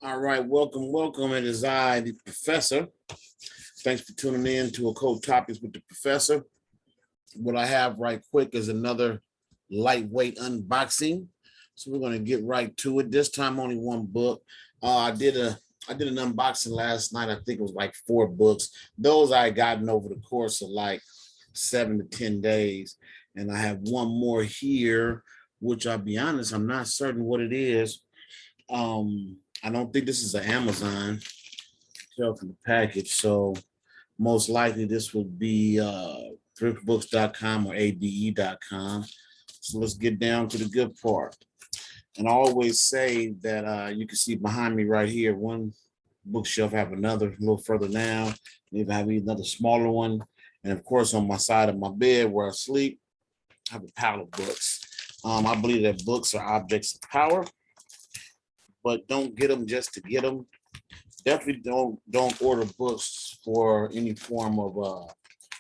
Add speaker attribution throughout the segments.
Speaker 1: All right, welcome. It is I, the professor. Thanks for tuning in to Occult Topics with the professor. What I have right quick is another lightweight unboxing. So we're gonna get right to it. This time only one book. I did an unboxing last night. I think it was like 4 books. Those I had gotten over the course of like 7 to 10 days. And I have one more here, which I'll be honest, I'm not certain what it is. I don't think this is an Amazon tell from the package. So most likely this would be thriftbooks.com or ade.com. So let's get down to the good part. And I always say that you can see behind me right here, one bookshelf have another a little further down, maybe have another smaller one. And of course, on my side of my bed where I sleep, I have a pile of books. I believe that books are objects of power, but don't get them just to get them. Definitely don't order books for any form of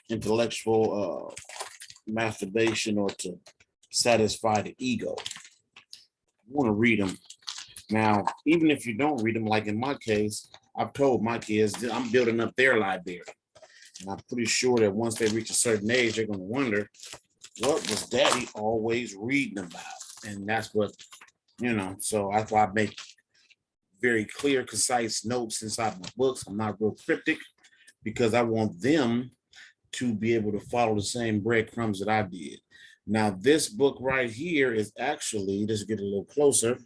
Speaker 1: intellectual masturbation or to satisfy the ego. You want to read them. Now, even if you don't read them, like in my case, I've told my kids that I'm building up their library. And I'm pretty sure that once they reach a certain age, they're going to wonder, what was daddy always reading about? And that's what, so that's why I make very clear, concise notes inside my books. I'm not real cryptic because I want them to be able to follow the same breadcrumbs that I did. Now, this book right here is actually, let's get a little closer,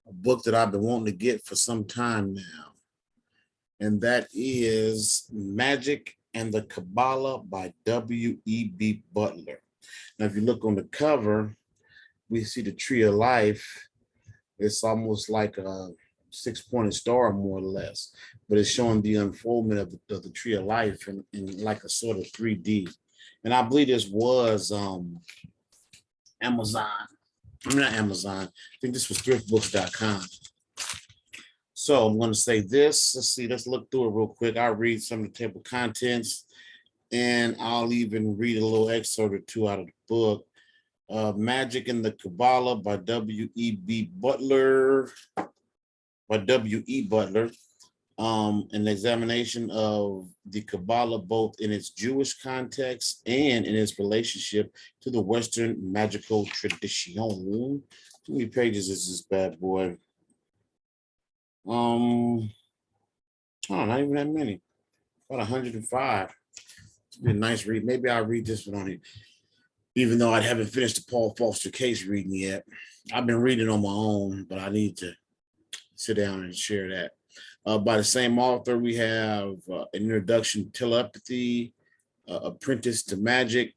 Speaker 1: a book that I've been wanting to get for some time now. And that is Magic and the Qabalah by W.E.B. Butler. Now, if you look on the cover, we see the Tree of Life. It's almost like a six-pointed star, more or less, but it's showing the unfoldment of the Tree of Life in like a sort of 3D. And I believe this was Amazon. I'm not Amazon. I think this was thriftbooks.com. So I'm going to say this. Let's see. Let's look through it real quick. I'll read some of the table contents, and I'll even read a little excerpt or two out of the book. Magic in the Qabalah by W.E.B. Butler, by W.E. Butler. An examination of the Qabalah both in its Jewish context and in its relationship to the Western magical tradition. How many pages is this bad boy? Oh, not even that many. About 105. It's been a nice read. Maybe I'll read this one on here, even though I haven't finished the Paul Foster case reading yet. I've been reading on my own, but I need to sit down and share that. By the same author, we have an introduction to telepathy, apprentice to magic,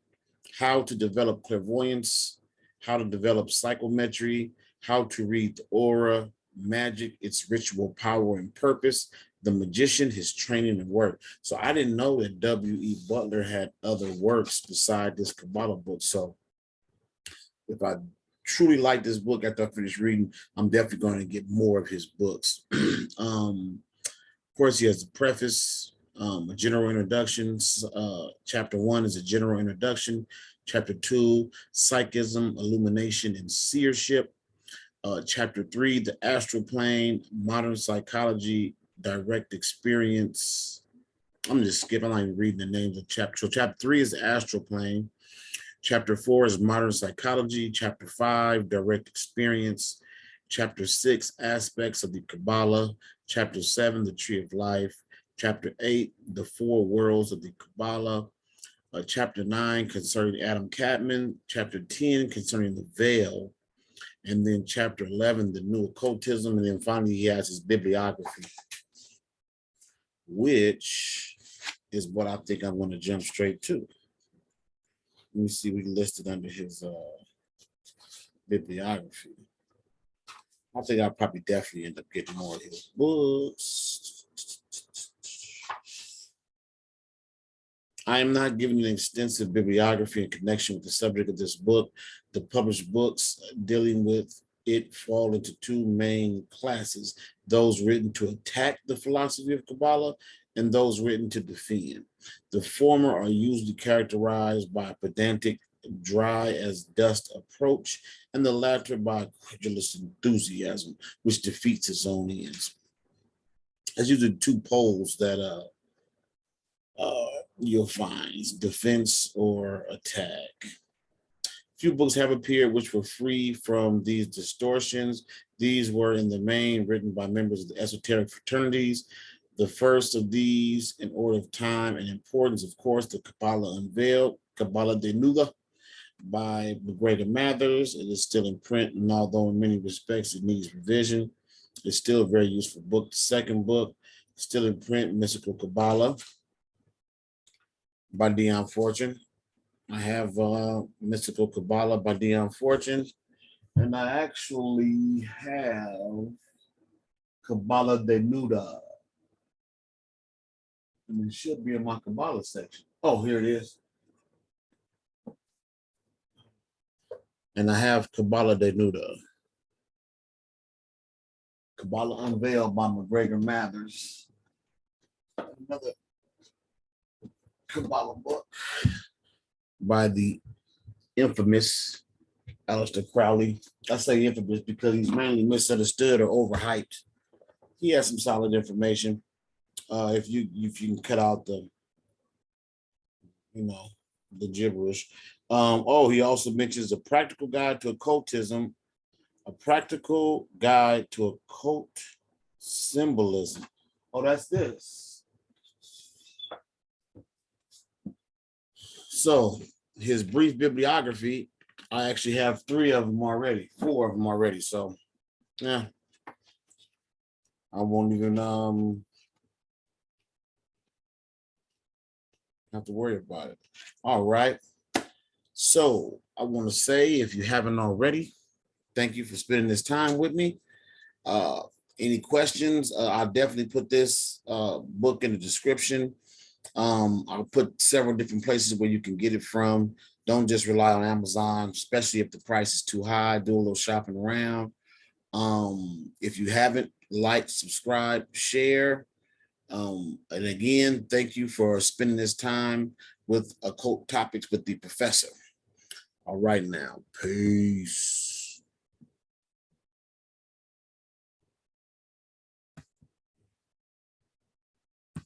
Speaker 1: how to develop clairvoyance, how to develop psychometry, how to read the aura, magic, its ritual power and purpose, the magician, his training and work. So I didn't know that W.E. Butler had other works beside this Qabalah book. So if I truly like this book after I finish reading, I'm definitely going to get more of his books. Of course, he has a preface, a general introduction. Chapter 1 is a general introduction. Chapter 2, psychism, illumination, and seership. Chapter 3, the astral plane, modern psychology, direct experience. I'm just skipping. I'm not even reading the names of chapter. So chapter 3 is the astral plane. Chapter 4 is modern psychology. Chapter 5, direct experience. Chapter 6, aspects of the Qabalah. Chapter 7, the tree of life. Chapter 8, the 4 worlds of the Qabalah. Chapter 9, concerning Adam Catman. Chapter 10, concerning the veil. And then chapter 11, the new occultism. And then finally, he has his bibliography, which is what I think I'm going to jump straight to. Let me see, we listed under his bibliography. I think I'll probably definitely end up getting more of his books. I am not giving an extensive bibliography in connection with the subject of this book. The published books dealing with it fall into 2 main classes: those written to attack the philosophy of Qabalah and those written to defend. The former are usually characterized by pedantic dry as dust approach, and the latter by credulous enthusiasm, which defeats its own ends. That's usually two poles that you'll find, defense or attack. Few books have appeared which were free from these distortions. These were in the main written by members of the esoteric fraternities. The first of these, in order of time and importance, of course, the Qabalah Unveiled, Qabalah Denuda by McGregor Mathers. It is still in print, and although in many respects it needs revision, it's still a very useful book. The second book, still in print, Mystical Qabalah by Dion Fortune. I have Mystical Qabalah by Dion Fortune, and I actually have Qabalah Denuda. And it should be in my Qabalah section. Oh, here it is. And I have Qabalah Denuda. Qabalah Unveiled by McGregor Mathers. Another Qabalah book by the infamous Aleister Crowley. I say infamous because he's mainly misunderstood or overhyped. He has some solid information. If you can cut out the gibberish. He also mentions a practical guide to occultism, a practical guide to occult symbolism. Oh, that's this. So his brief bibliography, I actually have 4 of them already. So yeah, I won't even have to worry about it. All right. So I want to say, if you haven't already, thank you for spending this time with me. Any questions? I'll definitely put this book in the description. I'll put several different places where you can get it from. Don't just rely on Amazon, especially if the price is too high. Do a little shopping around. If you haven't, like, subscribe, share. And again, thank you for spending this time with Occult Topics with the Professor. All right now, peace.